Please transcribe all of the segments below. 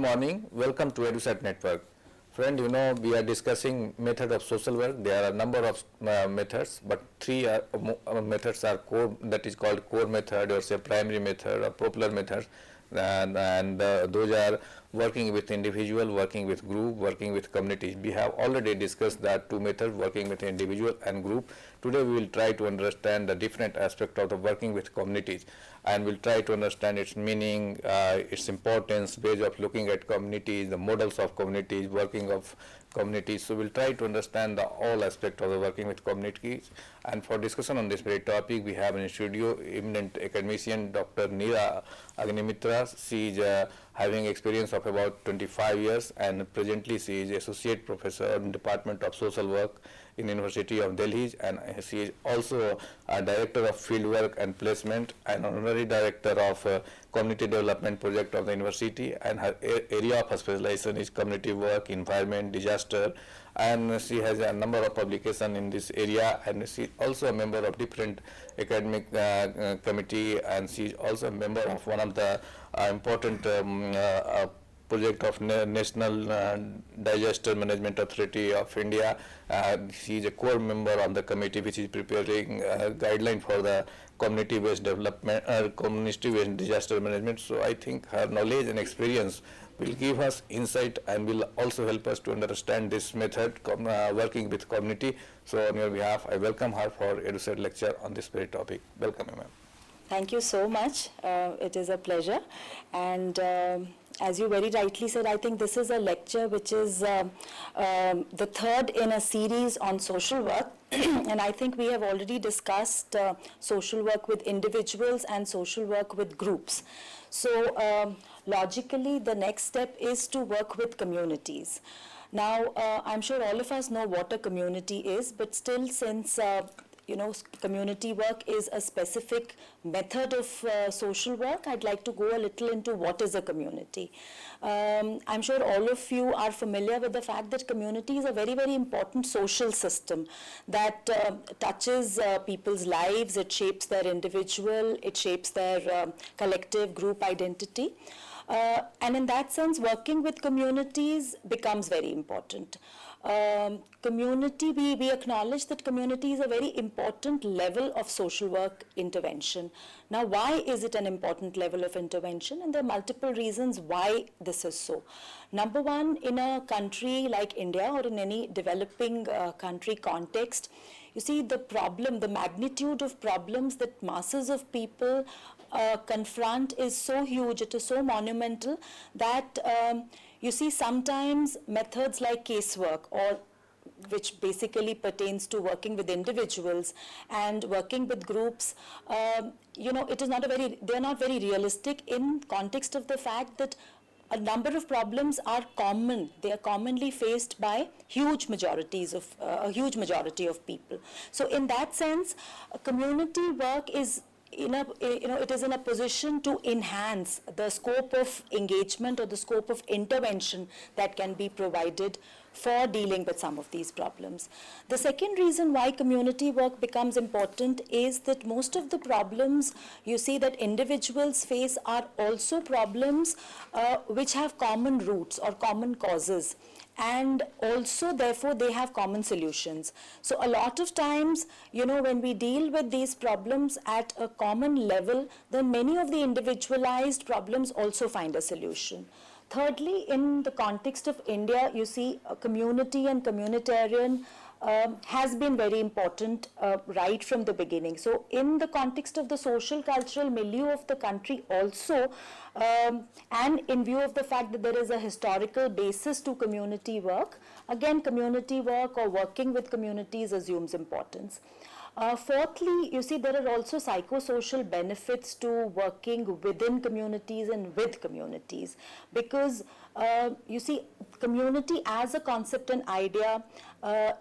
morning. Welcome to EduSat Network. Friend, we are discussing method of social work. There are a number of methods, but three methods are core, that is called core method or say primary method or popular methods. And those are working with individual, working with group, working with communities. We have already discussed that two methods, working with individual and group. Today we will try to understand the different aspect of the working with communities, and we'll try to understand its meaning, its importance, ways of looking at communities, the models of communities, working of communities. So we'll try to understand the all aspect of the working with communities. And for discussion on this very topic, we have in studio eminent academician Dr. Neera Agnimitra. She is having experience of about 25 years, and presently she is associate professor in Department of Social Work in University of Delhi, and she is also a director of fieldwork and placement and honorary director of community development project of the university, and her area of specialization is community work, environment, disaster, and she has a number of publications in this area, and she is also a member of different academic committee, and she is also a member of one of the important project of National Disaster Management Authority of India. She is a core member of the committee which is preparing guideline for the community-based development, community-based disaster management. So I think her knowledge and experience will give us insight and will also help us to understand this method, working with community. So on your behalf, I welcome her for EduSat lecture on this very topic. Welcome, ma'am. Thank you so much. It is a pleasure. And as you very rightly said, I think this is a lecture which is the third in a series on social work. And I think we have already discussed social work with individuals and social work with groups. So logically, the next step is to work with communities. Now, I'm sure all of us know what a community is, but still, since community work is a specific method of social work, I'd like to go a little into what is a community. I'm sure all of you are familiar with the fact that community is a very, very important social system that touches people's lives. It shapes their individual, it shapes their collective group identity. And in that sense, working with communities becomes very important. Community, we acknowledge that community is a very important level of social work intervention. Now, why is it an important level of intervention? And there are multiple reasons why this is so. Number one, in a country like India or in any developing country context, you see the problem, the magnitude of problems that masses of people confront is so huge, it is so monumental that you see sometimes methods like casework, or which basically pertains to working with individuals and working with groups, it is not they are not very realistic in context of the fact that a number of problems are common. They are commonly faced by a huge majority of people. So in that sense, community work is it is in a position to enhance the scope of engagement or the scope of intervention that can be provided for dealing with some of these problems. The second reason why community work becomes important is that most of the problems you see that individuals face are also problems which have common roots or common causes. And also, therefore, they have common solutions. So a lot of times, when we deal with these problems at a common level, then many of the individualized problems also find a solution. Thirdly, in the context of India, you see community and communitarian has been very important right from the beginning. So in the context of the social cultural milieu of the country also, and in view of the fact that there is a historical basis to community work, again community work or working with communities assumes importance. Fourthly, you see there are also psychosocial benefits to working within communities and with communities, because you see community as a concept and idea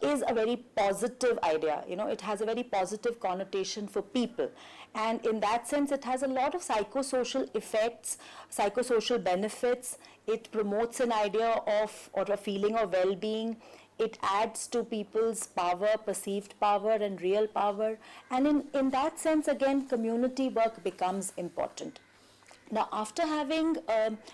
is a very positive idea. It has a very positive connotation for people, and in that sense it has a lot of psychosocial effects, psychosocial benefits. It promotes an idea of or a feeling of well-being. It adds to people's power, perceived power and real power. And in that sense, again, community work becomes important. Now, after having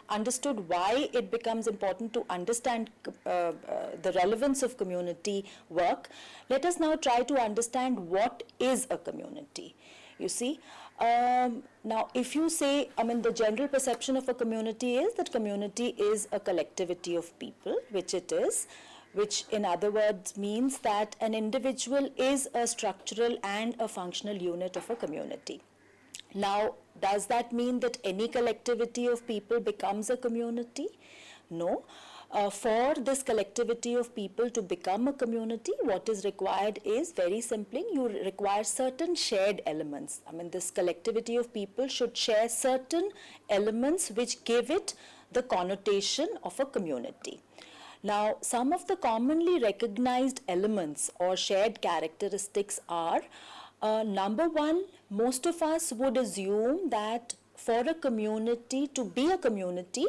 understood why it becomes important to understand the relevance of community work, let us now try to understand what is a community. You see, now if you say, the general perception of a community is that community is a collectivity of people, which it is, which in other words means that an individual is a structural and a functional unit of a community. Now, does that mean that any collectivity of people becomes a community? No. For this collectivity of people to become a community, what is required is very simply, you require certain shared elements. This collectivity of people should share certain elements which give it the connotation of a community. Now, some of the commonly recognized elements or shared characteristics are, number one, most of us would assume that for a community to be a community,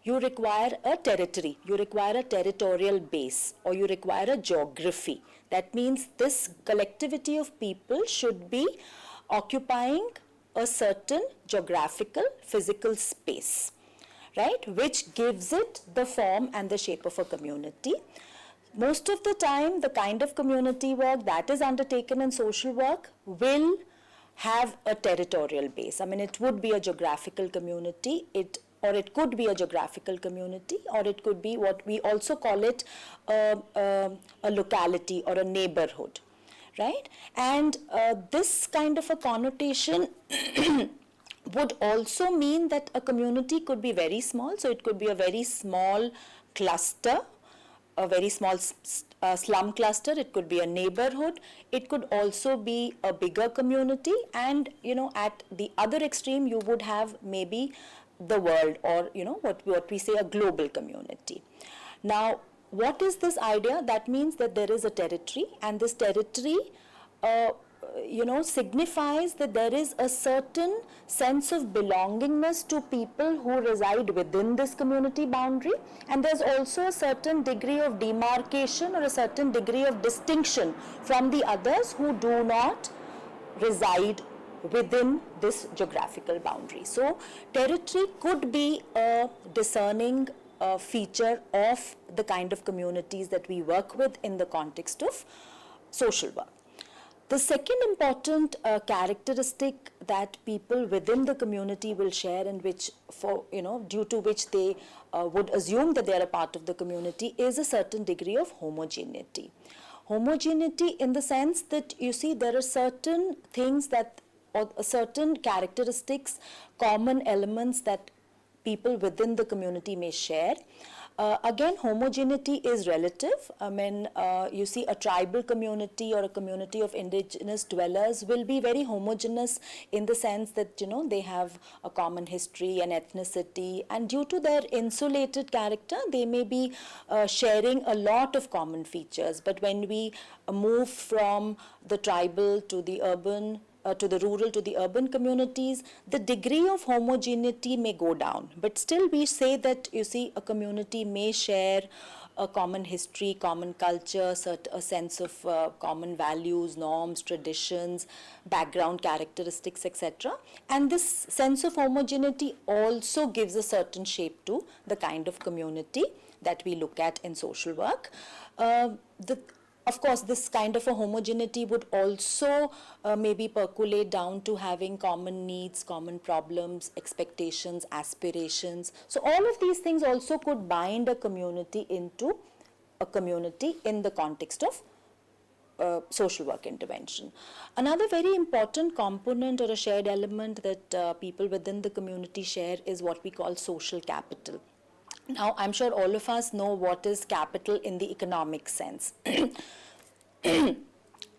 you require a territory, you require a territorial base, or you require a geography. That means this collectivity of people should be occupying a certain geographical, physical space, right, which gives it the form and the shape of a community. Most of the time, the kind of community work that is undertaken in social work will have a territorial base. It would be a geographical community, or it could be a geographical community, or it could be what we also call it a locality or a neighborhood, right? And this kind of a connotation would also mean that a community could be very small. So it could be a very small cluster, a very small slum cluster, it could be a neighborhood, it could also be a bigger community, and at the other extreme you would have maybe the world, or what we say a global community. Now, what is this idea? That means that there is a territory, and this territory signifies that there is a certain sense of belongingness to people who reside within this community boundary, and there's also a certain degree of demarcation or a certain degree of distinction from the others who do not reside within this geographical boundary. So territory could be a discerning feature of the kind of communities that we work with in the context of social work. The second important characteristic that people within the community will share, and which due to which they would assume that they are a part of the community, is a certain degree of homogeneity. Homogeneity in the sense that, you see, there are certain things that, or certain characteristics, common elements that people within the community may share. Again, homogeneity is relative. You see, a tribal community or a community of indigenous dwellers will be very homogeneous in the sense that, they have a common history and ethnicity, and due to their insulated character, they may be sharing a lot of common features. But when we move from the tribal to the urban, to the rural to the urban communities, the degree of homogeneity may go down. But still we say that, you see, a community may share a common history, common culture, a sense of common values, norms, traditions, background characteristics, etc. And this sense of homogeneity also gives a certain shape to the kind of community that we look at in social work. Of course, this kind of a homogeneity would also maybe percolate down to having common needs, common problems, expectations, aspirations. So all of these things also could bind a community into a community in the context of social work intervention. Another very important component or a shared element that people within the community share is what we call social capital. Now, I'm sure all of us know what is capital in the economic sense.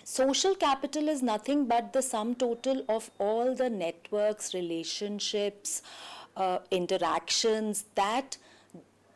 Social capital is nothing but the sum total of all the networks, relationships, interactions that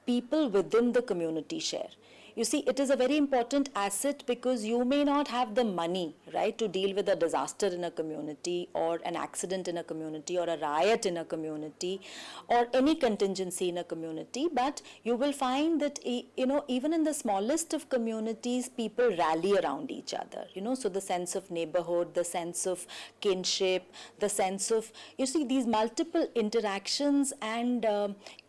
people within the community share. you see, it is a very important asset because you may not have the money, right, to deal with a disaster in a community or an accident in a community or a riot in a community or any contingency in a community, but you will find that, even in the smallest of communities, people rally around each other, so the sense of neighborhood, the sense of kinship, the sense of, you see, these multiple interactions and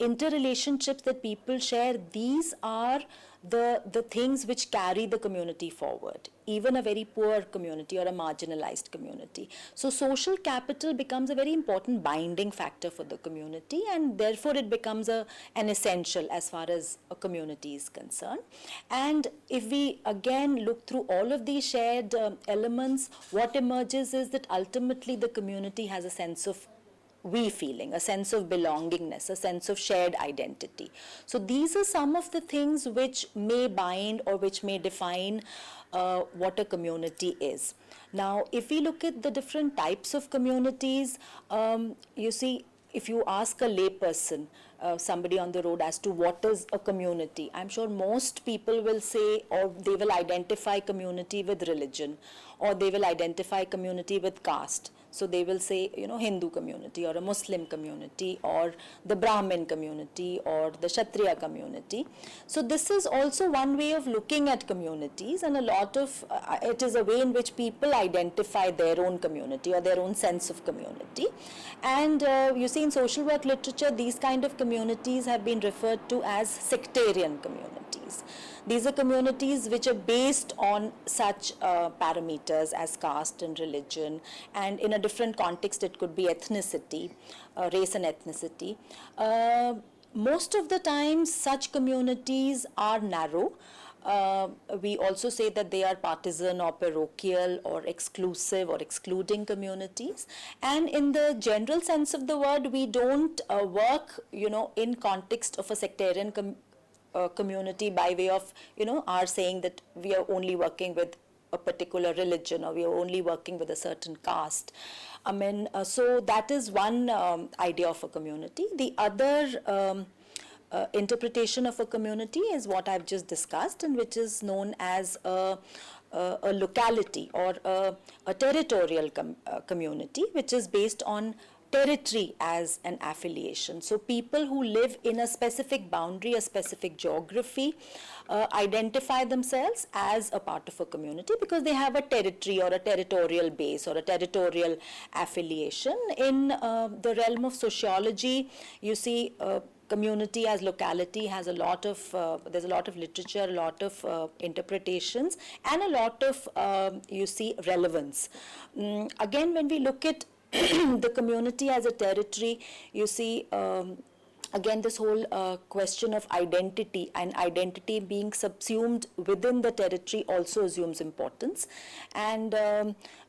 interrelationships that people share, these are the things which carry the community forward, even a very poor community or a marginalized community. So social capital becomes a very important binding factor for the community, and therefore it becomes an essential as far as a community is concerned. And if we again look through all of these shared elements, what emerges is that ultimately the community has a sense of we feeling, a sense of belongingness, a sense of shared identity. So these are some of the things which may bind or which may define what a community is. Now, if we look at the different types of communities, you see, if you ask a layperson, somebody on the road, as to what is a community, I'm sure most people will say, or they will identify community with religion, or they will identify community with caste. So they will say, Hindu community or a Muslim community or the Brahmin community or the Kshatriya community. So this is also one way of looking at communities, and a lot of, it is a way in which people identify their own community or their own sense of community. And you see, in social work literature, these kind of communities have been referred to as sectarian communities. These are communities which are based on such parameters as caste and religion, and in a different context it could be ethnicity, race and ethnicity. Most of the time such communities are narrow. We also say that they are partisan or parochial or exclusive or excluding communities. And in the general sense of the word, we don't work, in context of a sectarian community by way of, our saying that we are only working with a particular religion or we are only working with a certain caste. So that is one idea of a community. The other interpretation of a community is what I've just discussed, and which is known as a locality or a territorial community, which is based on territory as an affiliation. So people who live in a specific boundary, a specific geography, identify themselves as a part of a community because they have a territory or a territorial base or a territorial affiliation. In the realm of sociology, you see community as locality has a lot of, there's a lot of literature, a lot of interpretations, and a lot of, you see, relevance. Again, when we look at the community as a territory, you see, again, this whole question of identity and identity being subsumed within the territory also assumes importance. And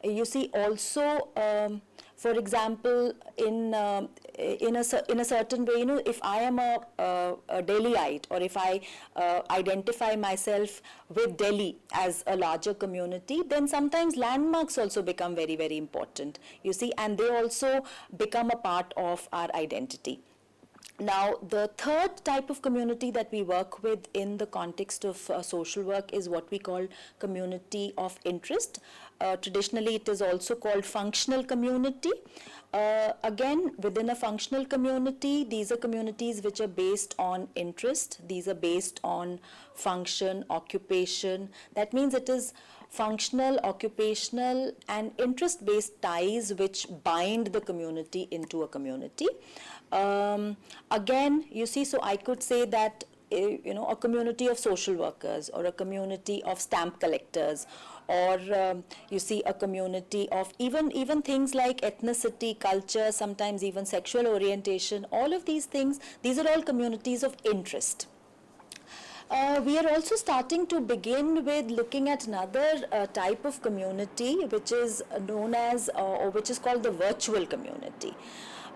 you see also, for example, in a certain way, if I am a Delhiite, or if I identify myself with Delhi as a larger community, then sometimes landmarks also become very, very important, you see, and they also become a part of our identity. Now, the third type of community that we work with in the context of social work is what we call community of interest. Traditionally, it is also called functional community. Again, within a functional community, these are communities which are based on interest. These are based on function, occupation. That means it is functional, occupational, and interest-based ties which bind the community into a community. Again, you see, so I could say that a community of social workers or a community of stamp collectors, or you see a community of even things like ethnicity, culture, sometimes even sexual orientation, all of these things, these are all communities of interest. We are also starting to begin with looking at another type of community which is known as, or which is called the virtual community.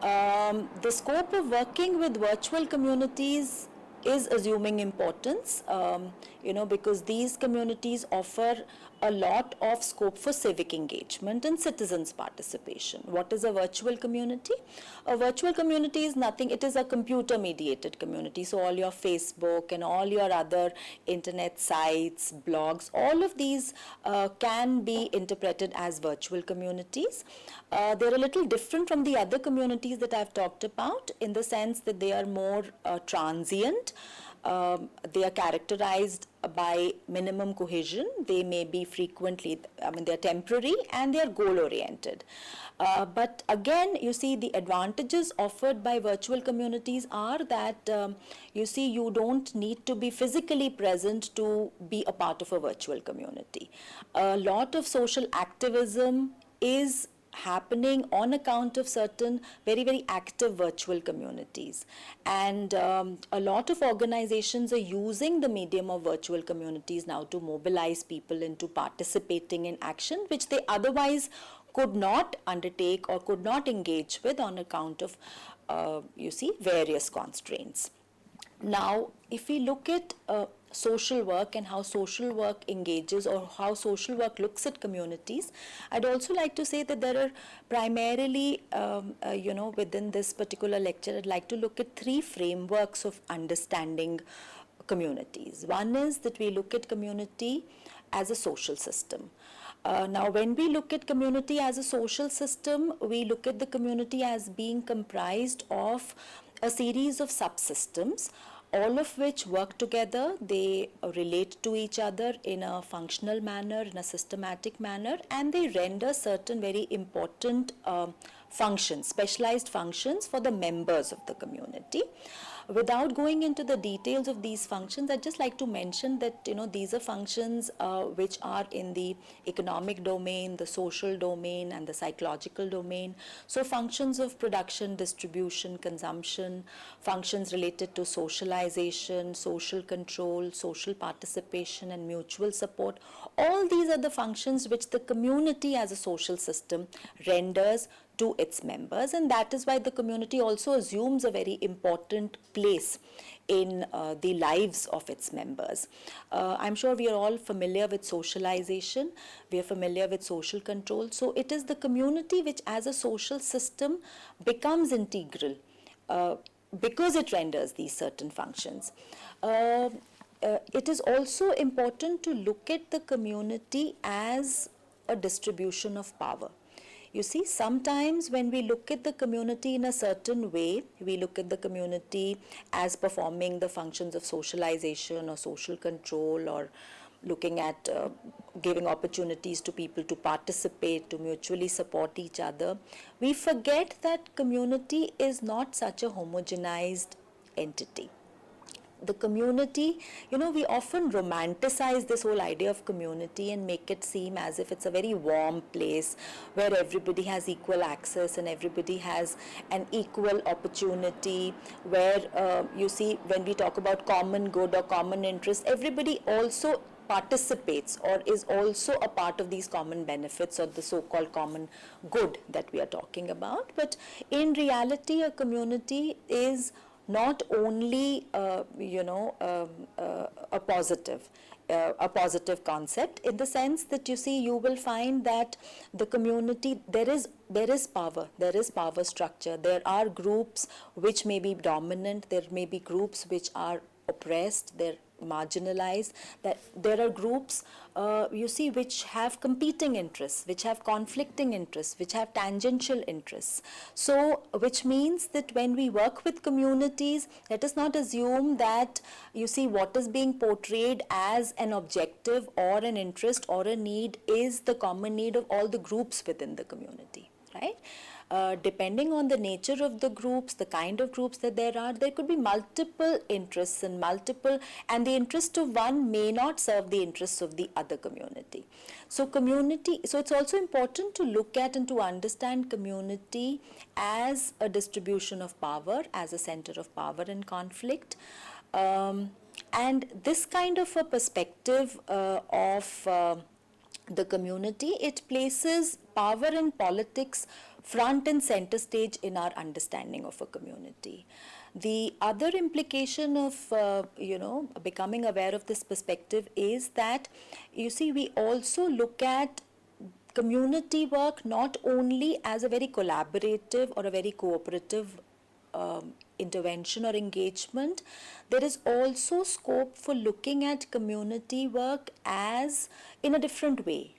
The scope of working with virtual communities is assuming importance, because these communities offer a lot of scope for civic engagement and citizens' participation. What is a virtual community? A virtual community is nothing, it is a computer-mediated community. So all your Facebook and all your other internet sites, blogs, all of these can be interpreted as virtual communities. They're a little different from the other communities that I've talked about in the sense that they are more transient. They are characterized by minimum cohesion. They may be frequently, they're temporary and they are goal-oriented. But again, you see, the advantages offered by virtual communities are that, you don't need to be physically present to be a part of a virtual community. A lot of social activism is happening on account of certain very, very active virtual communities. And a lot of organizations are using the medium of virtual communities now to mobilize people into participating in action, which they otherwise could not undertake or could not engage with on account of, various constraints. Now, if we look at social work and how social work engages or how social work looks at communities, I'd also like to say that there are primarily, within this particular lecture, I'd like to look at three frameworks of understanding communities. One is that we look at community as a social system. Now, when we look at community as a social system, we look at the community as being comprised of a series of subsystems, all of which work together. They relate to each other in a functional manner, in a systematic manner, and they render certain very important functions, specialized functions for the members of the community. Without going into the details of these functions, I'd just like to mention that, these are functions which are in the economic domain, the social domain, and the psychological domain. So functions of production, distribution, consumption, functions related to socialization, social control, social participation, and mutual support. All these are the functions which the community as a social system renders to its members, and that is why the community also assumes a very important place in the lives of its members. I'm sure we are all familiar with socialization, we are familiar with social control, so it is the community which as a social system becomes integral because it renders these certain functions. It is also important to look at the community as a distribution of power. You see, sometimes when we look at the community in a certain way, we look at the community as performing the functions of socialization or social control, or looking at giving opportunities to people to participate, to mutually support each other. We forget that community is not such a homogenized entity. The community, we often romanticize this whole idea of community and make it seem as if it's a very warm place where everybody has equal access and everybody has an equal opportunity, where, when we talk about common good or common interest, everybody also participates or is also a part of these common benefits or the so-called common good that we are talking about. But in reality, a community is not only, a positive concept, in the sense that you will find that the community, there is power structure. There are groups which may be dominant, there may be groups which are oppressed, they're marginalized, that there are groups which have competing interests, which have conflicting interests, which have tangential interests. So which means that when we work with communities, let us not assume that what is being portrayed as an objective or an interest or a need is the common need of all the groups within the community, right? Depending on the nature of the groups, the kind of groups that there could be multiple interests and the interest of one may not serve the interests of the other community. So it's also important to look at and to understand community as a distribution of power, as a center of power and conflict. And this kind of a perspective of the community, it places power and politics front and center stage in our understanding of a community. The other implication of, becoming aware of this perspective is that, you see, we also look at community work not only as a very collaborative or a very cooperative intervention or engagement. There is also scope for looking at community work as in a different way.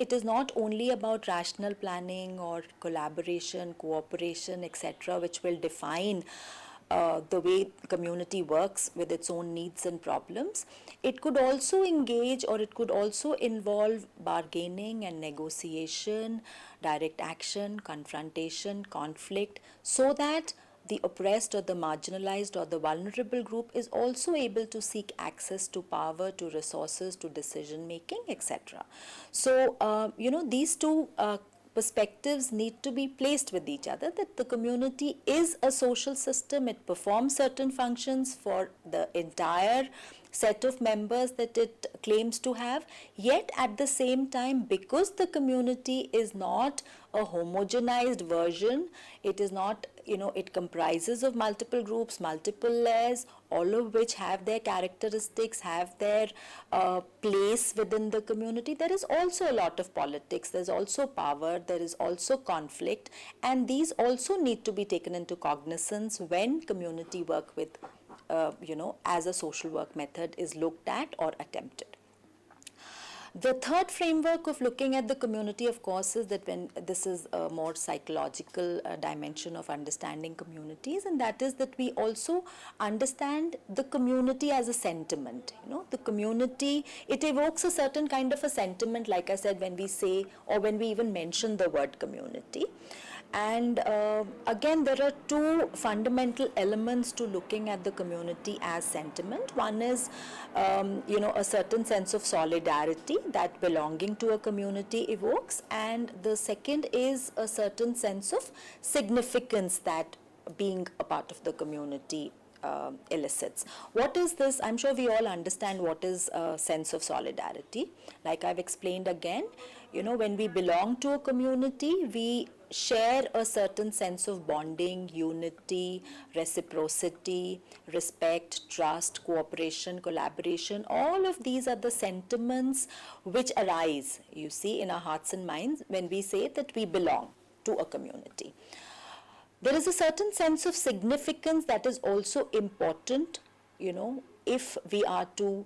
It is not only about rational planning or collaboration, cooperation, etc., which will define the way community works with its own needs and problems. It could also engage, or it could also involve bargaining and negotiation, direct action, confrontation, conflict, so that the oppressed or the marginalized or the vulnerable group is also able to seek access to power, to resources, to decision making, etc. So, these two perspectives need to be placed with each other, that the community is a social system, it performs certain functions for the entire set of members that it claims to have, yet at the same time, because the community is not a homogenized version, it is not, it comprises of multiple groups, multiple layers, all of which have their characteristics, have their place within the community. There is also a lot of politics, there's also power, there is also conflict, and these also need to be taken into cognizance when community work with, as a social work method is looked at or attempted. The third framework of looking at the community, of course, is that when this is a more psychological dimension of understanding communities, and that is that we also understand the community as a sentiment. The community, it evokes a certain kind of a sentiment, like I said, when we say or when we even mention the word community. And again, there are two fundamental elements to looking at the community as sentiment. One is, a certain sense of solidarity that belonging to a community evokes, and the second is a certain sense of significance that being a part of the community elicits. What is this? I'm sure we all understand what is a sense of solidarity. Like I've explained again, when we belong to a community, we share a certain sense of bonding, unity, reciprocity, respect, trust, cooperation, collaboration. All of these are the sentiments which arise, you see, in our hearts and minds when we say that we belong to a community. There is a certain sense of significance that is also important, if we are to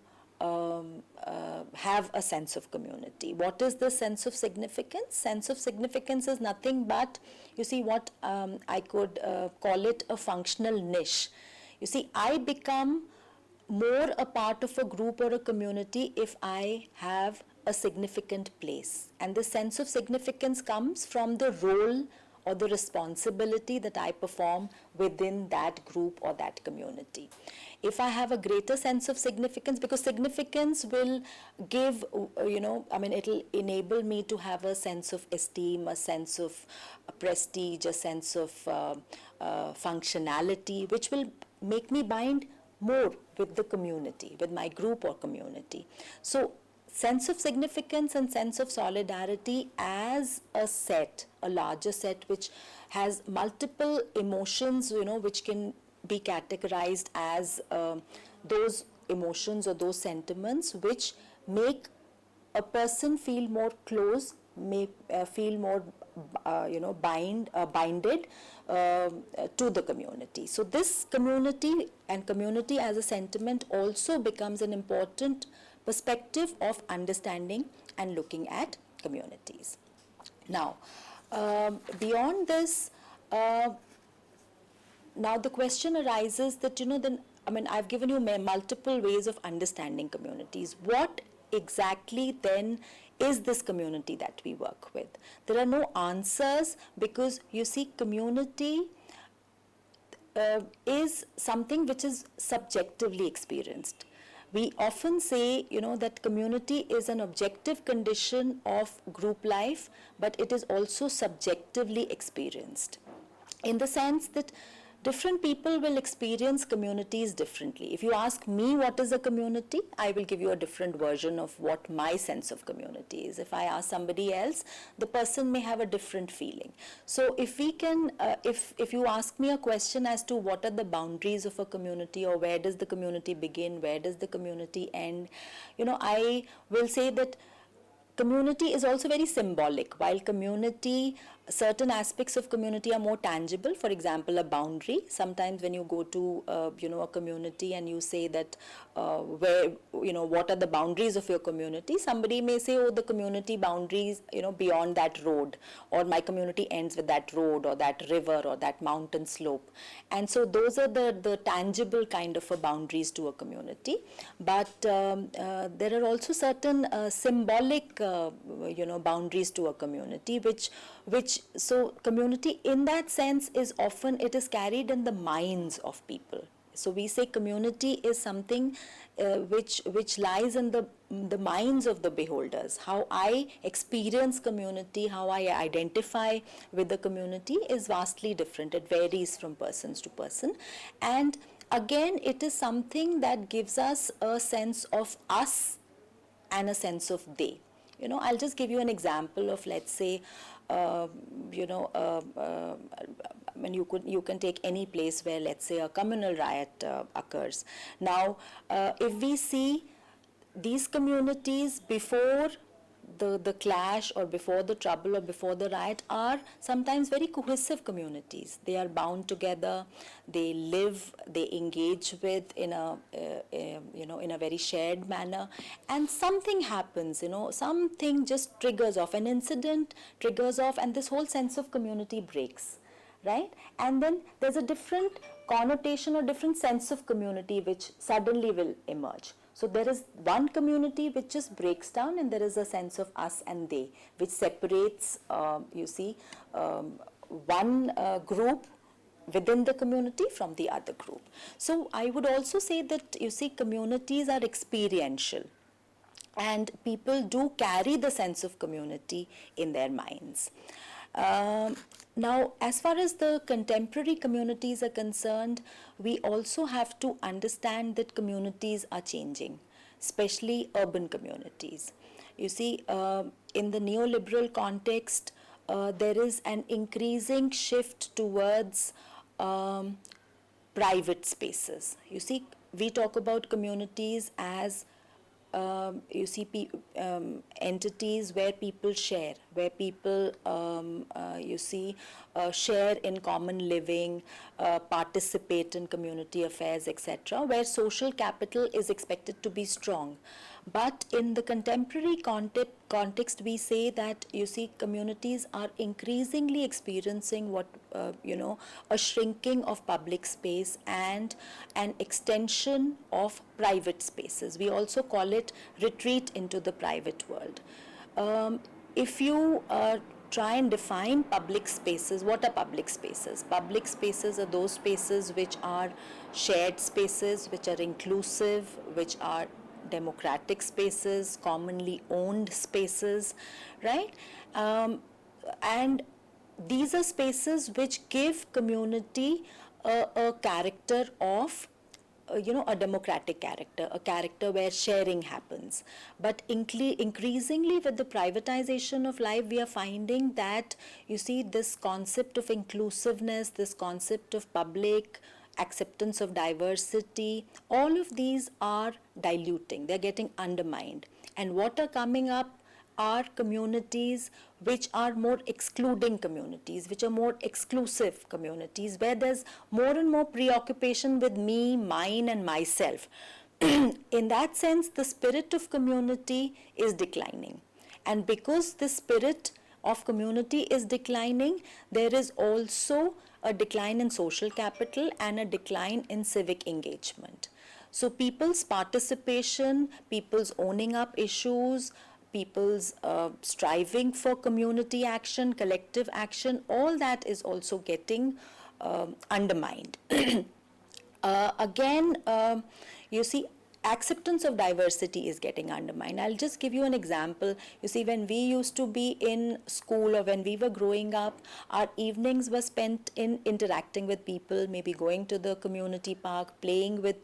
have a sense of community. What is the sense of significance? Sense of significance is nothing but, you see, what I could call it a functional niche. You see, I become more a part of a group or a community if I have a significant place. And the sense of significance comes from the role or the responsibility that I perform within that group or that community. If I have a greater sense of significance, because significance will give, it'll enable me to have a sense of esteem, a sense of prestige, a sense of functionality, which will make me bind more with the community, with my group or community. So, sense of significance and sense of solidarity as a set, a larger set which has multiple emotions, which can be categorized as those emotions or those sentiments which make a person feel more close, may feel more binded to the community. So this community and community as a sentiment also becomes an important perspective of understanding and looking at communities. Now, beyond this, now the question arises that, I've given you multiple ways of understanding communities. What exactly then is this community that we work with? There are no answers, because you see, community is something which is subjectively experienced. We often say, that community is an objective condition of group life, but it is also subjectively experienced, in the sense that different people will experience communities differently. If you ask me what is a community, I will give you a different version of what my sense of community is. If I ask somebody else, the person may have a different feeling. So if we can, if you ask me a question as to what are the boundaries of a community, or where does the community begin, where does the community end, I will say that community is also very symbolic. While community, certain aspects of community are more tangible. For example, a boundary. Sometimes when you go to a community and you say that where what are the boundaries of your community, somebody may say, oh, the community boundaries beyond that road, or my community ends with that road or that river or that mountain slope. And so those are the tangible kind of boundaries to a community. But there are also certain symbolic boundaries to a community, which so community in that sense is often, it is carried in the minds of people. So we say community is something which lies in the minds of the beholders. How I experience community, how I identify with the community is vastly different. It varies from persons to person. And again, it is something that gives us a sense of us and a sense of they. I'll just give you an example of, let's say, when you can take any place where, let's say, a communal riot occurs. Now, if we see these communities before the clash, or before the trouble, or before the riot, are sometimes very cohesive communities. They are bound together. They live, they engage with in a very shared manner. And something happens, something just triggers off, an incident triggers off, and this whole sense of community breaks, right? And then there's a different connotation or different sense of community which suddenly will emerge. So there is one community which just breaks down, and there is a sense of us and they, which separates, one group within the community from the other group. So I would also say that, communities are experiential, and people do carry the sense of community in their minds. Now, as far as the contemporary communities are concerned, we also have to understand that communities are changing, especially urban communities. In the neoliberal context, there is an increasing shift towards private spaces. We talk about communities as entities where people share, where people, share in common living, participate in community affairs, etc., where social capital is expected to be strong. But in the contemporary context, we say that, communities are increasingly experiencing a shrinking of public space and an extension of private spaces. We also call it retreat into the private world. If you try and define public spaces, what are public spaces? Public spaces are those spaces which are shared spaces, which are inclusive, which are democratic spaces, commonly owned spaces, right? And these are spaces which give community a character of, a democratic character, a character where sharing happens. But increasingly with the privatization of life, we are finding that, this concept of inclusiveness, this concept of public acceptance of diversity, all of these are diluting, they're getting undermined. And what are coming up are communities which are more excluding communities, which are more exclusive communities, where there's more and more preoccupation with me, mine, and myself. In that sense, the spirit of community is declining. And because the spirit of community is declining, there is also a decline in social capital and a decline in civic engagement. So people's participation, people's owning up issues, people's striving for community action, collective action, all that is also getting undermined. Again, acceptance of diversity is getting undermined. I'll just give you an example. You see, when we used to be in school or when we were growing up, our evenings were spent in interacting with people, maybe going to the community park, playing with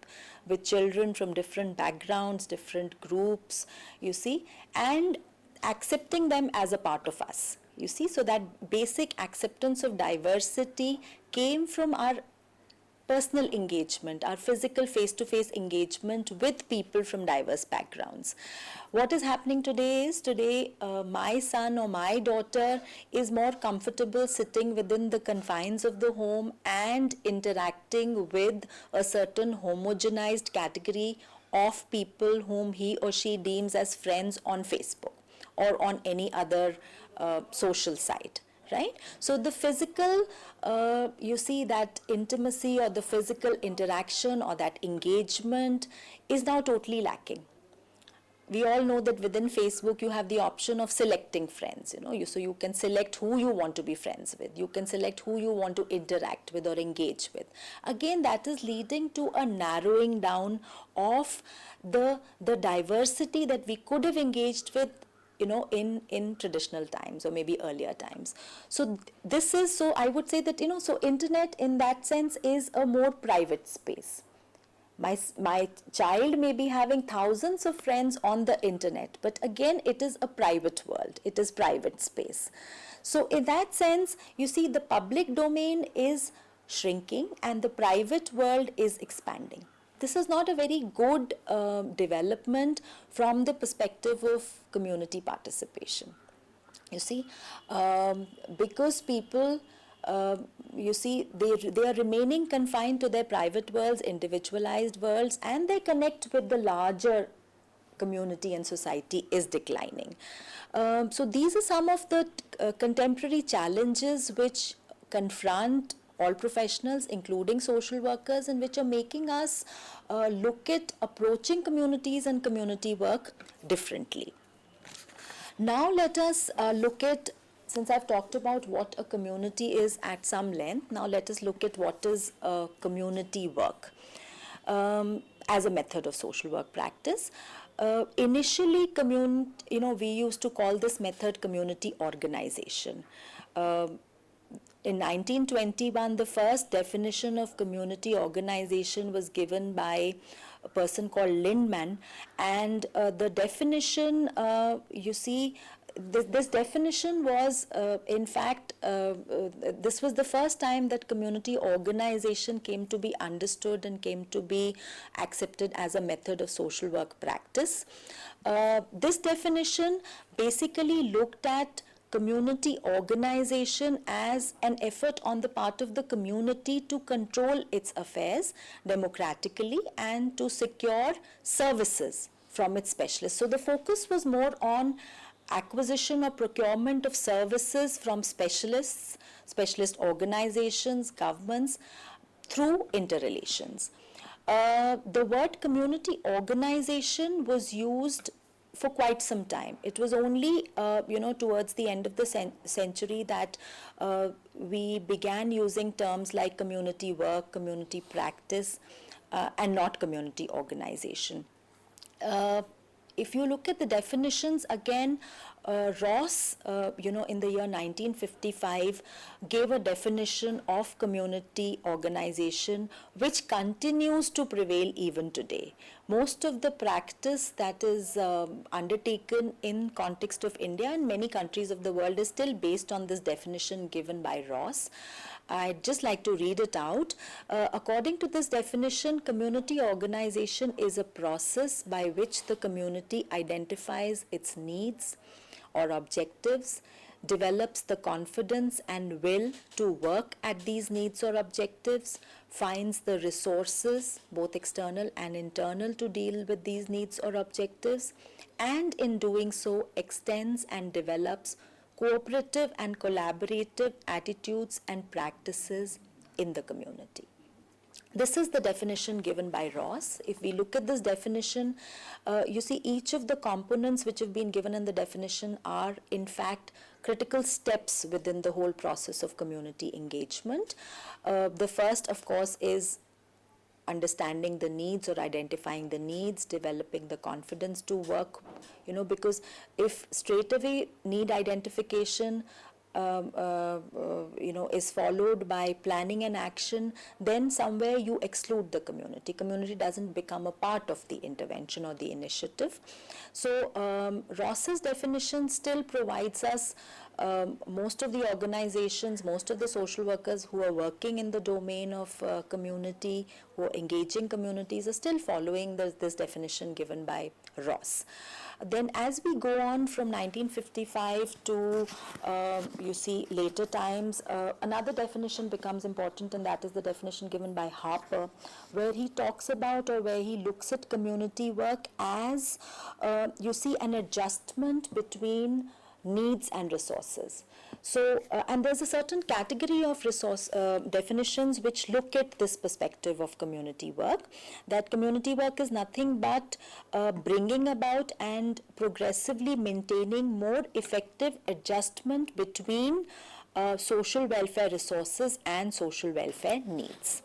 children from different backgrounds, different groups, you see, and accepting them as a part of us. You see, so that basic acceptance of diversity came from our personal engagement, our physical face-to-face engagement with people from diverse backgrounds. What is happening today is, my son or my daughter is more comfortable sitting within the confines of the home and interacting with a certain homogenized category of people whom he or she deems as friends on Facebook or on any other social site. Right? So the physical, you see, that intimacy or the physical interaction or that engagement is now totally lacking. We all know that within Facebook you have the option of selecting friends, so you can select who you want to be friends with, you can select who you want to interact with or engage with. Again, that is leading to a narrowing down of the diversity that we could have engaged with in traditional times or maybe earlier times. So this is, so I would say that, so internet in that sense is a more private space. My child may be having thousands of friends on the internet, but again, it is a private world. It is private space. So in that sense, you see, the public domain is shrinking and the private world is expanding. This is not a very good development from the perspective of community participation. You see, because people, you see, they are remaining confined to their private worlds, individualized worlds, and their connect with the larger community and society is declining. So these are some of the contemporary challenges which confront all professionals, including social workers, and which are making us look at approaching communities and community work differently. Now let us look at, since I've talked about what a community is at some length, now let us look at what is community work as a method of social work practice. Initially, we used to call this method community organization. In 1921, the first definition of community organization was given by a person called Lindman, and the definition, you see, this definition was, in fact, this was the first time that community organization came to be understood and came to be accepted as a method of social work practice. This definition basically looked at community organization as an effort on the part of the community to control its affairs democratically and to secure services from its specialists. So the focus was more on acquisition or procurement of services from specialists, specialist organizations, governments, through interrelations. The word community organization was used for quite some time. It was only, towards the end of the century that we began using terms like community work, community practice, and not community organization. If you look at the definitions again, Ross, in the year 1955, gave a definition of community organization which continues to prevail even today. Most of the practice that is undertaken in context of India and many countries of the world is still based on this definition given by Ross. I'd just like to read it out. According to this definition, community organization is a process by which the community identifies its needs or objectives, develops the confidence and will to work at these needs or objectives, finds the resources, both external and internal, to deal with these needs or objectives, and in doing so extends and develops cooperative and collaborative attitudes and practices in the community. This is the definition given by Ross. If we look at this definition, you see each of the components which have been given in the definition are in fact critical steps within the whole process of community engagement. The first, of course, is understanding the needs or identifying the needs, developing the confidence to work, because if straight away need identification is followed by planning and action, then somewhere you exclude the community. Community doesn't become a part of the intervention or the initiative. So Ross's definition still provides us most of the organizations, most of the social workers who are working in the domain of community, who are engaging communities, are still following this definition given by Ross. Then as we go on from 1955 to, later times, another definition becomes important, and that is the definition given by Harper, where he talks about, or where he looks at community work as, an adjustment between needs and resources. So, and there's a certain category of resource definitions which look at this perspective of community work, that community work is nothing but bringing about and progressively maintaining more effective adjustment between social welfare resources and social welfare needs.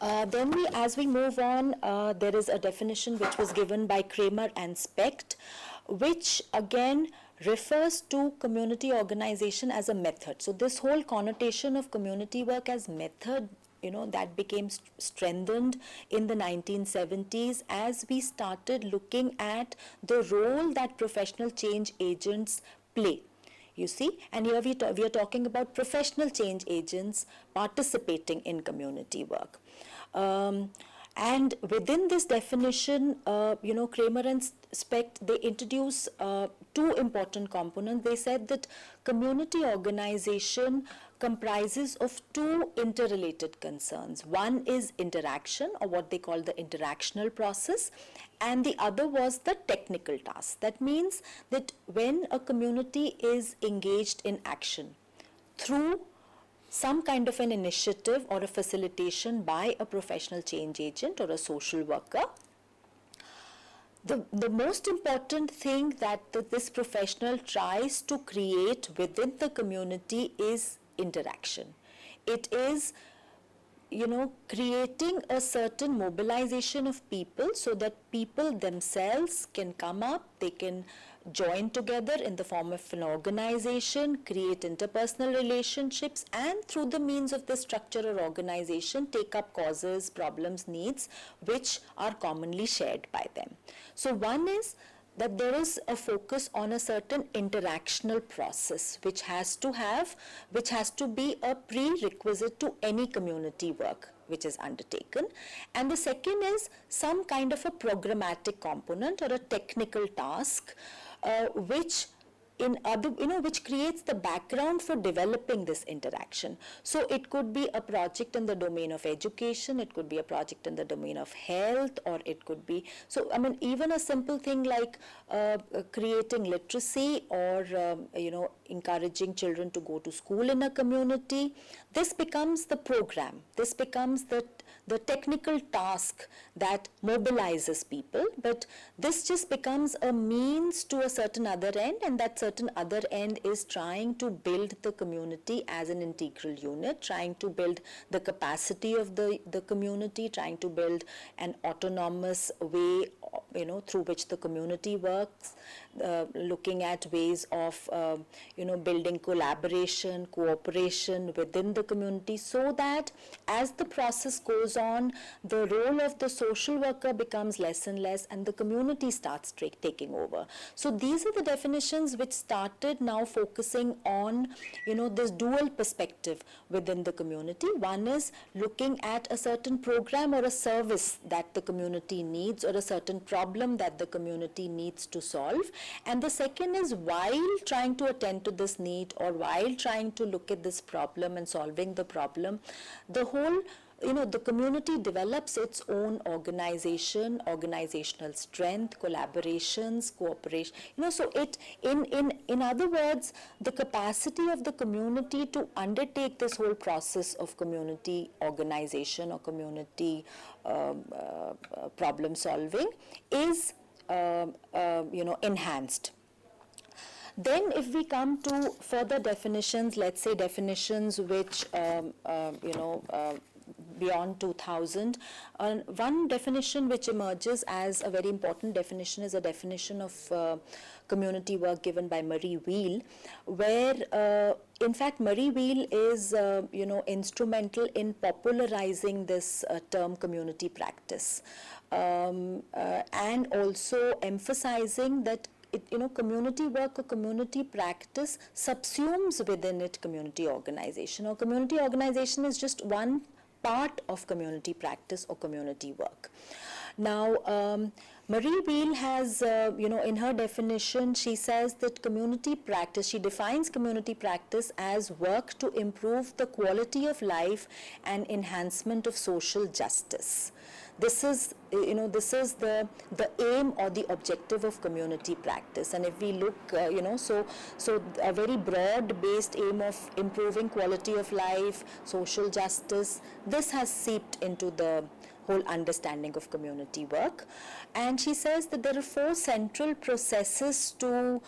Then as we move on, there is a definition which was given by Kramer and Specht, which again refers to community organization as a method. So this whole connotation of community work as method, that became strengthened in the 1970s as we started looking at the role that professional change agents play. You see, and here we are talking about professional change agents participating in community work. And within this definition, Kramer and Specht, they introduce two important components. They said that community organization comprises of two interrelated concerns. One is interaction, or what they call the interactional process, and the other was the technical task. That means that when a community is engaged in action through some kind of an initiative or a facilitation by a professional change agent or a social worker, the most important thing that this professional tries to create within the community is interaction. It is, creating a certain mobilization of people so that people themselves can come up, they can join together in the form of an organization, create interpersonal relationships, and through the means of this structure or organization, take up causes, problems, needs, which are commonly shared by them. So one is that there is a focus on a certain interactional process which has to be a prerequisite to any community work which is undertaken. And the second is some kind of a programmatic component or a technical task which creates the background for developing this interaction. So it could be a project in the domain of education, it could be a project in the domain of health, or it could be, even a simple thing like creating literacy or, encouraging children to go to school in a community. This becomes the program, this becomes the technical task that mobilizes people, but this just becomes a means to a certain other end, and that certain other end is trying to build the community as an integral unit, trying to build the capacity of the community, trying to build an autonomous way, through which the community works, looking at ways of, building collaboration, cooperation within the community, so that as the process goes on, the role of the social worker becomes less and less, and the community starts taking over. So these are the definitions which started now focusing on, this dual perspective within the community. One is looking at a certain program or a service that the community needs, or a certain problem that the community needs to solve. And the second is, while trying to attend to this need, or while trying to look at this problem and solving the problem, the whole the community develops its own organization, organizational strength, collaborations, cooperation. So it, in other words, the capacity of the community to undertake this whole process of community organization or community problem solving is, enhanced. Then if we come to further definitions, let's say definitions which, beyond 2000, one definition which emerges as a very important definition is a definition of community work given by Marie Wheel, where in fact Marie Wheel is instrumental in popularizing this term community practice, and also emphasizing that community work or community practice subsumes within it community organization, or community organization is just one part of community practice or community work. Now, Marie Wheel has, in her definition, she says that community practice, she defines community practice as work to improve the quality of life and enhancement of social justice. This is, the aim or the objective of community practice. And if we look, so a very broad-based aim of improving quality of life, social justice, this has seeped into the whole understanding of community work. And she says that there are 4 central processes to,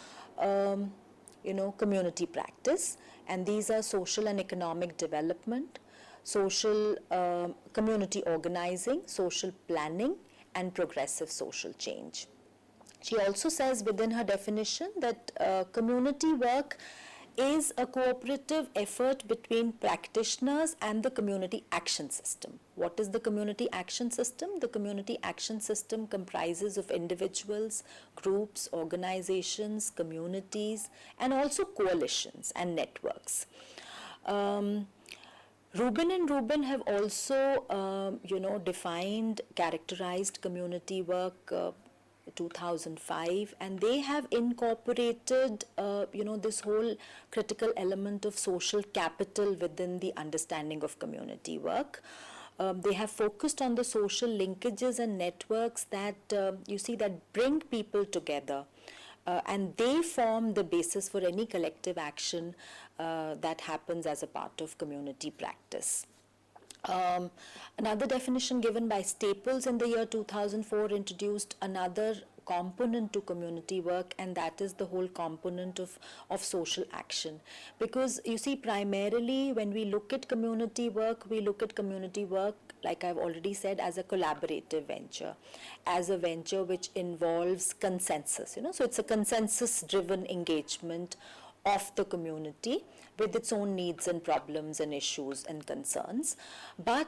community practice, and these are social and economic development, social community organizing, social planning, and progressive social change. She also says within her definition that community work is a cooperative effort between practitioners and the community action system. What is the community action system? The community action system comprises of individuals, groups, organizations, communities, and also coalitions and networks. Rubin and Rubin have also, defined, characterized community work 2005, and they have incorporated, this whole critical element of social capital within the understanding of community work. They have focused on the social linkages and networks that, that bring people together. And they form the basis for any collective action that happens as a part of community practice. Another definition given by Staples in the year 2004 introduced another component to community work, and that is the whole component of social action. Because you see, primarily when we look at community work, like I've already said, as a collaborative venture, as a venture which involves consensus, so it's a consensus-driven engagement of the community with its own needs and problems and issues and concerns. But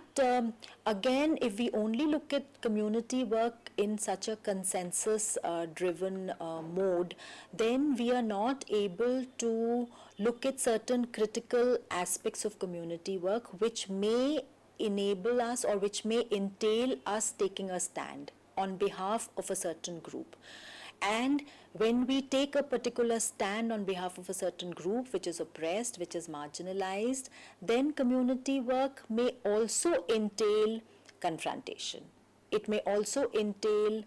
again, if we only look at community work in such a consensus-driven mode, then we are not able to look at certain critical aspects of community work which may enable us or which may entail us taking a stand on behalf of a certain group. And when we take a particular stand on behalf of a certain group which is oppressed, which is marginalized, then community work may also entail confrontation. It may also entail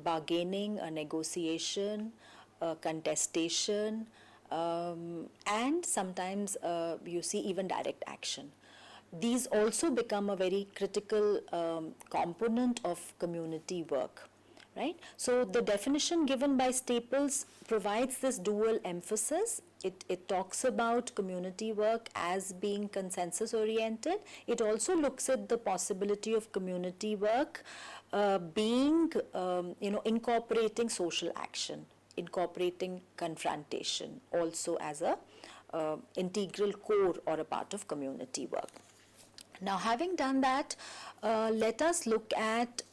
bargaining, a negotiation, a contestation, and sometimes even direct action. These also become a very critical component of community work. Right? So the definition given by Staples provides this dual emphasis. It talks about community work as being consensus oriented. It also looks at the possibility of community work being, incorporating social action, incorporating confrontation also as a integral core or a part of community work. Now, having done that, let us look at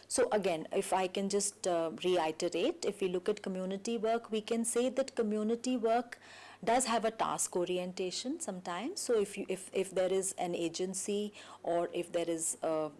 so again, if I can just reiterate, if we look at community work, we can say that community work does have a task orientation sometimes. So if there is an agency or if there is a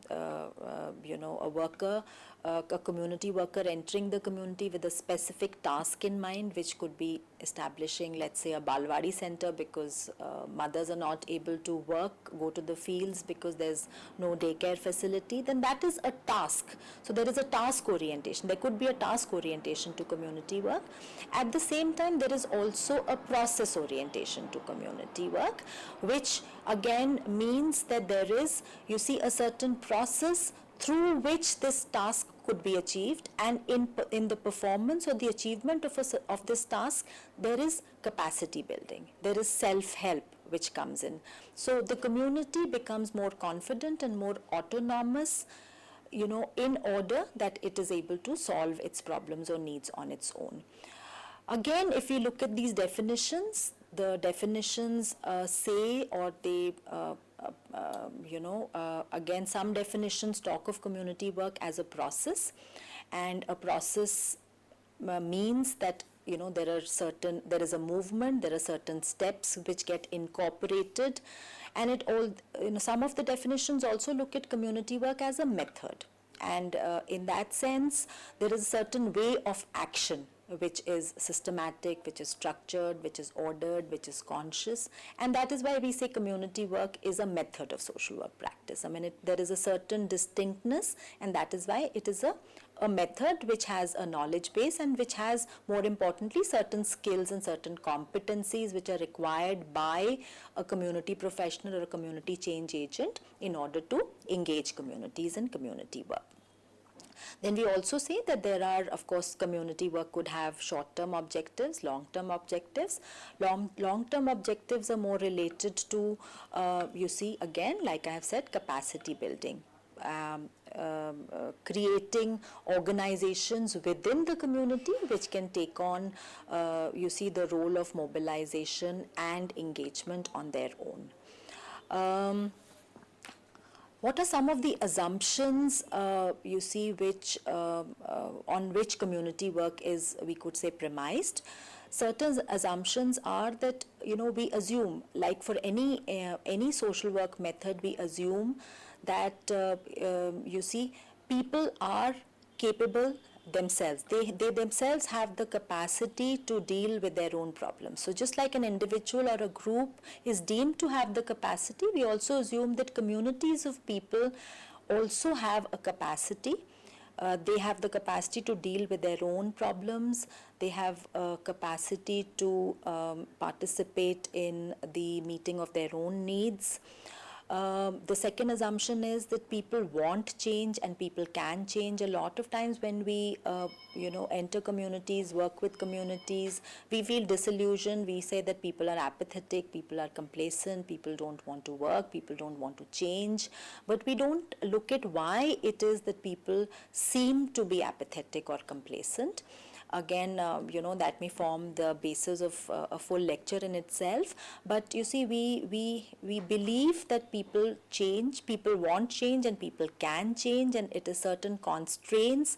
worker, a community worker entering the community with a specific task in mind, which could be establishing, let's say, a Balwadi center because mothers are not able to go to the fields because there's no daycare facility, then that is a task. So there is a task orientation. There could be a task orientation to community work. At the same time, there is also a process orientation to community work, which again means that there is, a certain process through which this task could be achieved, and in the performance or the achievement of this task, there is capacity building, there is self-help which comes in. So the community becomes more confident and more autonomous, in order that it is able to solve its problems or needs on its own. Again, if we look at these definitions, the definitions say, or they, again, some definitions talk of community work as a process, and a process means that there is a movement, there are certain steps which get incorporated, and it all, some of the definitions also look at community work as a method, and in that sense, there is a certain way of action which is systematic, which is structured, which is ordered, which is conscious, and that is why we say community work is a method of social work practice. I mean, there is a certain distinctness, and that is why it is a method which has a knowledge base and which has, more importantly, certain skills and certain competencies which are required by a community professional or a community change agent in order to engage communities in community work. Then we also say that there are, of course, community work could have short-term objectives, long-term objectives. Long-term objectives are more related to, again, like I have said, capacity building. Creating organizations within the community which can take on, the role of mobilization and engagement on their own. What are some of the assumptions, which on which community work is, we could say, premised? Certain assumptions are that, we assume, like for any social work method, we assume that, people are capable themselves. They themselves have the capacity to deal with their own problems. So just like an individual or a group is deemed to have the capacity, we also assume that communities of people also have a capacity. They have the capacity to deal with their own problems. They have a capacity to participate in the meeting of their own needs. The second assumption is that people want change and people can change. A lot of times when we, enter communities, work with communities, we feel disillusioned. We say that people are apathetic, people are complacent, people don't want to work, people don't want to change. But we don't look at why it is that people seem to be apathetic or complacent. Again, that may form the basis of a full lecture in itself. But you see, we believe that people change, people want change, and people can change, and it is certain constraints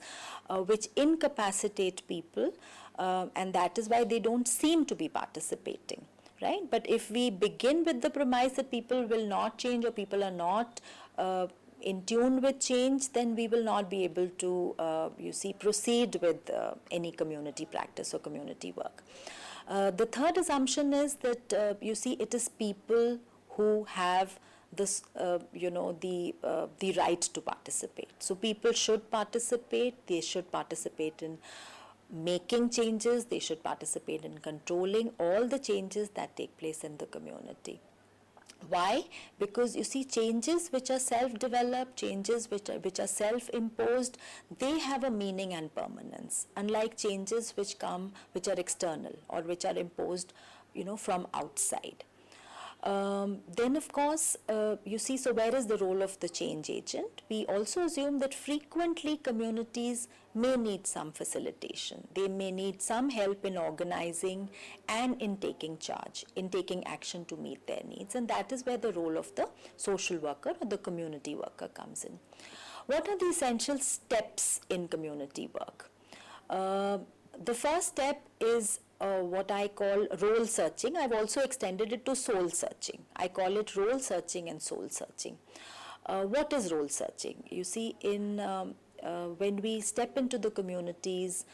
which incapacitate people, and that is why they don't seem to be participating. Right? But if we begin with the premise that people will not change or people are not in tune with change, then we will not be able to, proceed with any community practice or community work. The third assumption is that, it is people who have this, the right to participate. So people should participate. They should participate in making changes. They should participate in controlling all the changes that take place in the community. Why? Because changes which are self-developed, changes which are self-imposed, they have a meaning and permanence, unlike changes which are external or which are imposed, from outside. Then of course, so where is the role of the change agent? We also assume that frequently communities may need some facilitation. They may need some help in organizing and in taking charge, in taking action to meet their needs. And that is where the role of the social worker or the community worker comes in. What are the essential steps in community work? The first step is what I call role searching. I've also extended it to soul searching. I call it role searching and soul searching. What is role searching? When we step into the communities,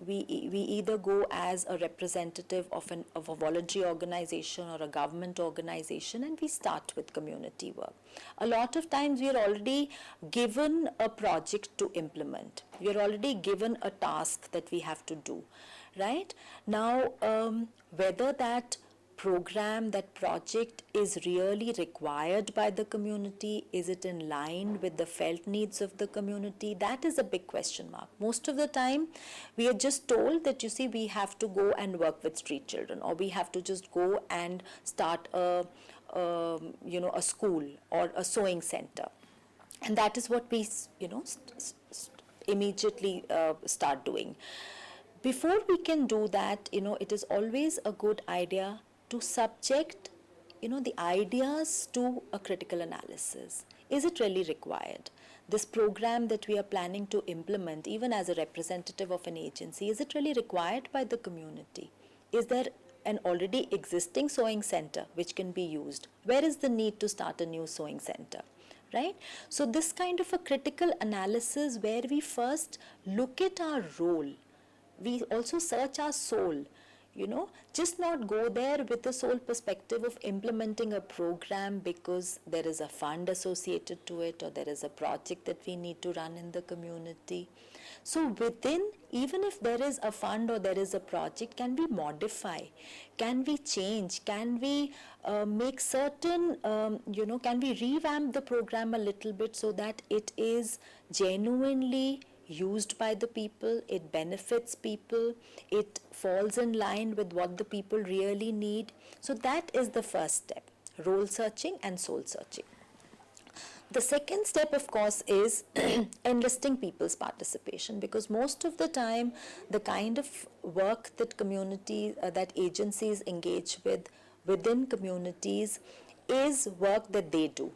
we either go as a representative of a voluntary organization or a government organization, and we start with community work. A lot of times we are already given a project to implement. We are already given a task that we have to do. Right? Now, whether that program, that project is really required by the community? Is it in line with the felt needs of the community? That is a big question mark. Most of the time, we are just told that, you see, we have to go and work with street children, or we have to just go and start a school or a sewing center. And that is what we, immediately start doing. Before we can do that, it is always a good idea to subject, the ideas to a critical analysis. Is it really required? This program that we are planning to implement, even as a representative of an agency, is it really required by the community? Is there an already existing sewing center which can be used? Where is the need to start a new sewing center? Right? So this kind of a critical analysis, where we first look at our role, we also search our soul, just not go there with the sole perspective of implementing a program because there is a fund associated to it, or there is a project that we need to run in the community. So within, even if there is a fund or there is a project, can we modify? Can we change? Can we make certain, can we revamp the program a little bit so that it is genuinely used by the people, it benefits people, it falls in line with what the people really need? So that is the first step, role searching and soul searching. The second step, of course, is enlisting people's participation, because most of the time the kind of work that that agencies engage with within communities is work that they do.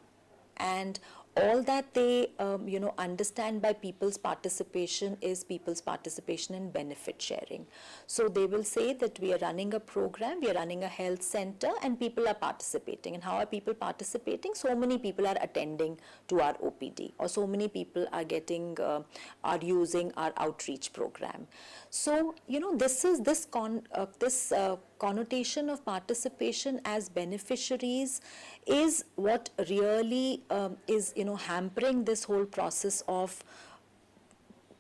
And all that they understand by people's participation is people's participation in benefit sharing. So they will say that we are running a program, we are running a health center, and people are participating. And how are people participating? So many people are attending to our OPD, or so many people are are using our outreach program. So this is this connotation of participation as beneficiaries is what really is hampering this whole process of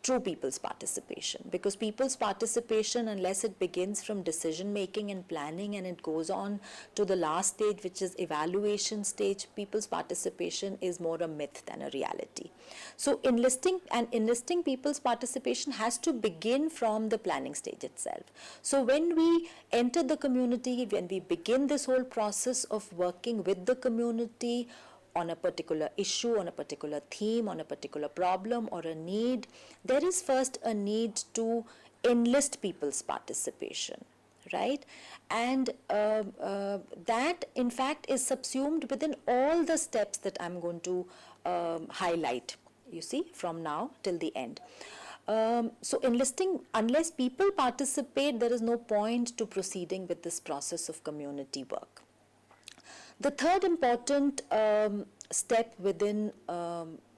true people's participation. Because people's participation, unless it begins from decision making and planning and it goes on to the last stage, which is evaluation stage, people's participation is more a myth than a reality. So enlisting people's participation has to begin from the planning stage itself. So when we enter the community, when we begin this whole process of working with the community on a particular issue, on a particular theme, on a particular problem or a need, there is first a need to enlist people's participation, right? And that, in fact, is subsumed within all the steps that I'm going to highlight, you see, from now till the end. So enlisting, unless people participate, there is no point to proceeding with this process of community work. The third important step within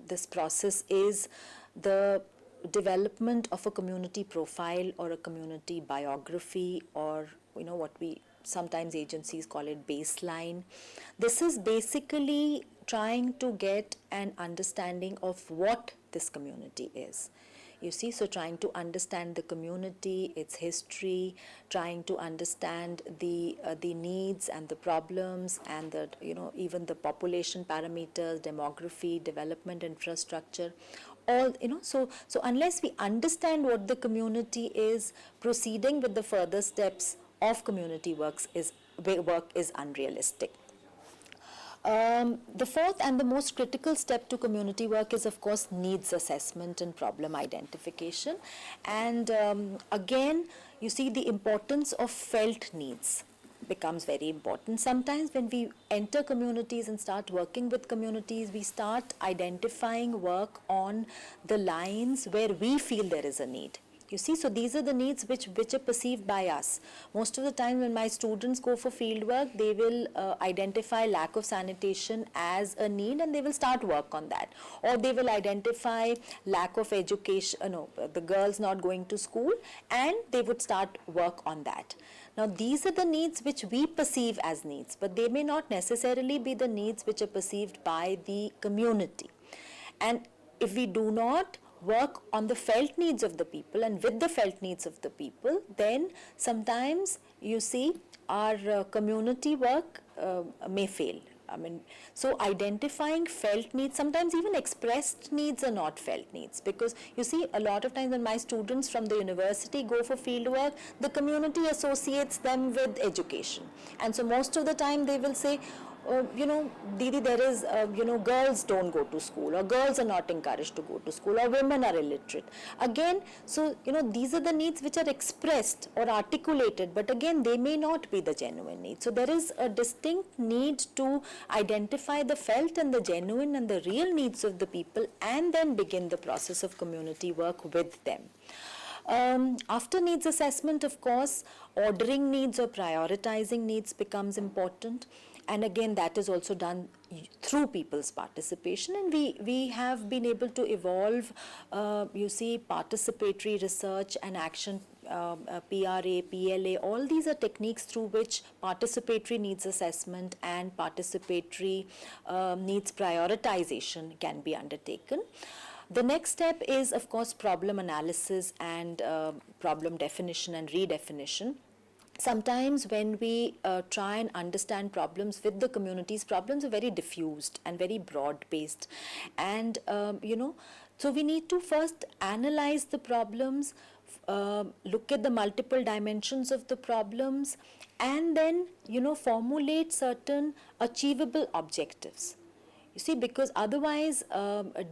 this process is the development of a community profile or a community biography, or what we sometimes agencies call it baseline. This is basically trying to get an understanding of what this community is. You see, so trying to understand the community, its history, trying to understand the needs and the problems, and the even the population parameters, demography, development, infrastructure, all So unless we understand what the community is, proceeding with the further steps of community work is unrealistic. The fourth and the most critical step to community work is, of course, needs assessment and problem identification. And again, you see, the importance of felt needs becomes very important. Sometimes when we enter communities and start working with communities, we start identifying work on the lines where we feel there is a need. You see, so these are the needs which are perceived by us. Most of the time when my students go for field work, they will identify lack of sanitation as a need, and they will start work on that. Or they will identify lack of education, the girls not going to school, and they would start work on that. Now these are the needs which we perceive as needs, but they may not necessarily be the needs which are perceived by the community. And if we do not work on the felt needs of the people and with the felt needs of the people, then sometimes you see our community work may fail. I mean, so identifying felt needs, sometimes even expressed needs are not felt needs, because you see a lot of times when my students from the university go for field work, the community associates them with education. And so most of the time they will say, Didi, there is, girls don't go to school, or girls are not encouraged to go to school, or women are illiterate. Again, so, these are the needs which are expressed or articulated, but again, they may not be the genuine needs. So there is a distinct need to identify the felt and the genuine and the real needs of the people, and then begin the process of community work with them. After needs assessment, of course, ordering needs or prioritizing needs becomes important. And again, that is also done through people's participation, and we have been able to evolve, participatory research and action, PRA, PLA, all these are techniques through which participatory needs assessment and participatory needs prioritization can be undertaken. The next step is, of course, problem analysis and problem definition and redefinition. Sometimes when we try and understand problems with the communities, problems are very diffused and very broad-based. And, so we need to first analyze the problems, look at the multiple dimensions of the problems, and then, formulate certain achievable objectives. You see, because otherwise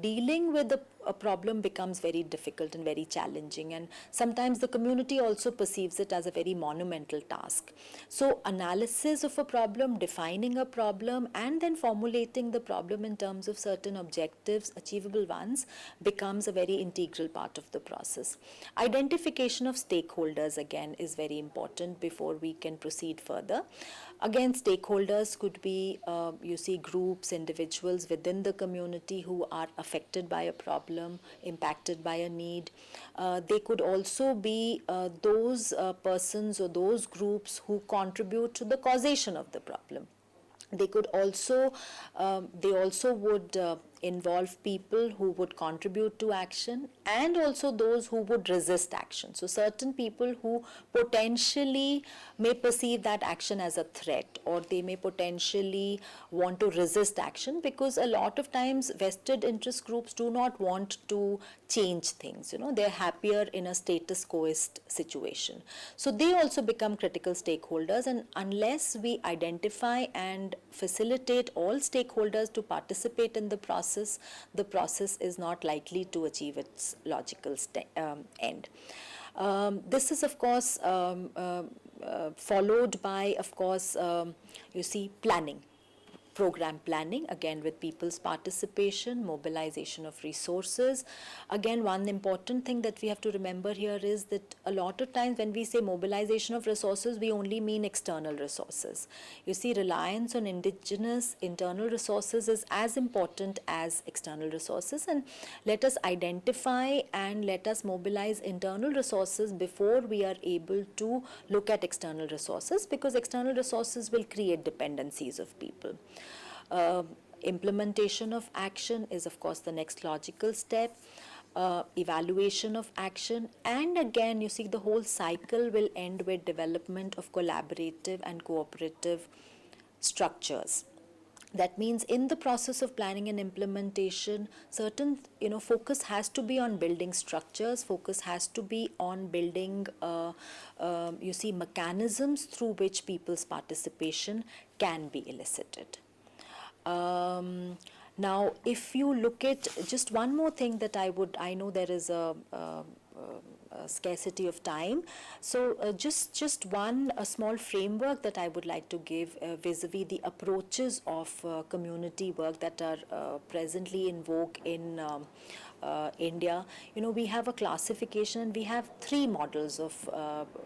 dealing with a problem becomes very difficult and very challenging, and sometimes the community also perceives it as a very monumental task. So analysis of a problem, defining a problem, and then formulating the problem in terms of certain objectives, achievable ones, becomes a very integral part of the process. Identification of stakeholders, again, is very important before we can proceed further. Again, stakeholders could be, groups, individuals within the community who are affected by a problem, impacted by a need. They could also be those persons or those groups who contribute to the causation of the problem. They could also, would involve people who would contribute to action, and also those who would resist action. So certain people who potentially may perceive that action as a threat, or they may potentially want to resist action, because a lot of times vested interest groups do not want to change things. They're happier in a status quoist situation. So they also become critical stakeholders, and unless we identify and facilitate all stakeholders to participate in the process is not likely to achieve its logical end. This is, of course, followed by, of course, planning. Program planning, again with people's participation, mobilization of resources. Again, one important thing that we have to remember here is that a lot of times when we say mobilization of resources, we only mean external resources. You see, reliance on indigenous internal resources is as important as external resources, and let us identify and let us mobilize internal resources before we are able to look at external resources, because external resources will create dependencies of people. Implementation of action is, of course, the next logical step. Evaluation of action, and again, the whole cycle will end with development of collaborative and cooperative structures. That means in the process of planning and implementation, certain focus has to be on building structures, focus has to be on building mechanisms through which people's participation can be elicited. Now, if you look at just one more thing that I know there is a scarcity of time. So just one small framework that I would like to give vis-a-vis the approaches of community work that are presently in vogue in India. We have a classification, and we have three models of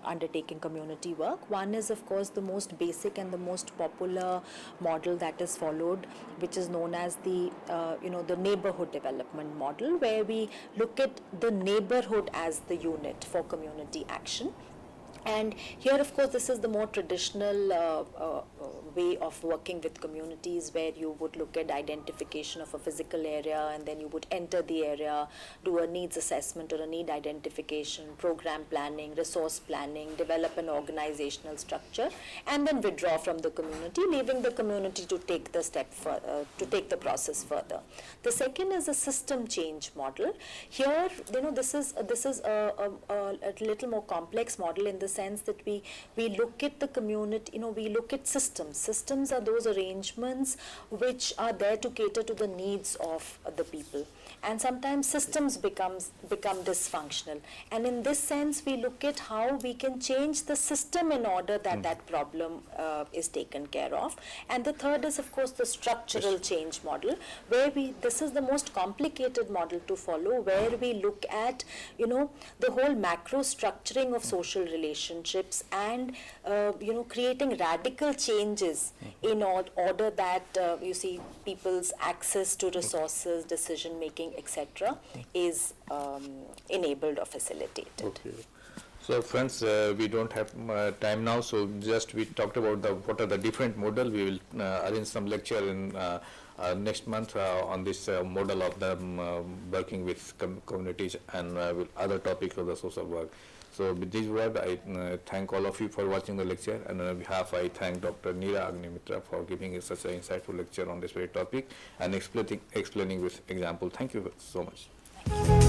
undertaking community work. One is, of course, the most basic and the most popular model that is followed, which is known as the the neighborhood development model, where we look at the neighborhood as the unit for community action. And here, of course, this is the more traditional way of working with communities, where you would look at identification of a physical area, and then you would enter the area, do a needs assessment or a need identification, program planning, resource planning, develop an organizational structure, and then withdraw from the community, leaving the community to take the step to take the process further. The second is a system change model. Here, this is a little more complex model, in the sense that we look at the community, we look at systems. Systems are those arrangements which are there to cater to the needs of the people. And sometimes systems become dysfunctional. And in this sense, we look at how we can change the system in order that that problem is taken care of. And the third is, of course, the structural change model, where this is the most complicated model to follow, where we look at, the whole macro structuring of social relationships, and, creating radical changes in order that, people's access to resources, decision making, etc., is enabled or facilitated. Okay. So friends, we don't have time now, so just we talked about what are the different model. We will arrange some lecture in next month on this model of the working with communities and with other topics of the social work. So with this word, I thank all of you for watching the lecture, and on behalf I thank Dr. Neera Agnimitra for giving us such an insightful lecture on this very topic and explaining with example. Thank you so much.